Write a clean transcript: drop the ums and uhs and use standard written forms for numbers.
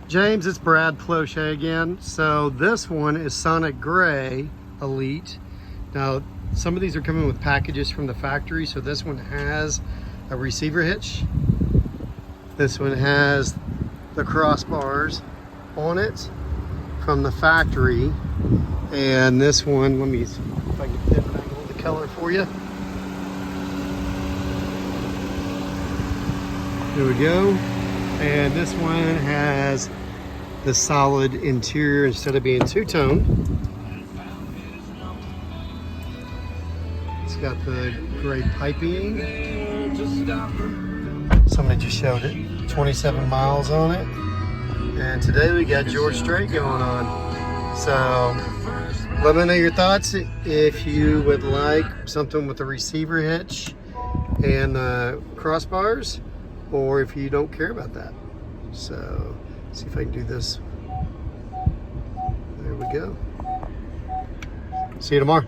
James, it's Brad Plauché again. So this one is Sonic Gray Elite. Now, some of these are coming with packages from the factory. So this one has a receiver hitch. This one has the crossbars on it from the factory. And this one, let me see if I can angle the color for you. There we go. And this one has the solid interior instead of being two-tone. It's got the gray piping. Somebody just showed it. 27 miles on it. And today we got George Strait going on. So let me know your thoughts if you would like something with a receiver hitch and crossbars, or if you don't care about that. So see if I can do this. There we go. See you tomorrow.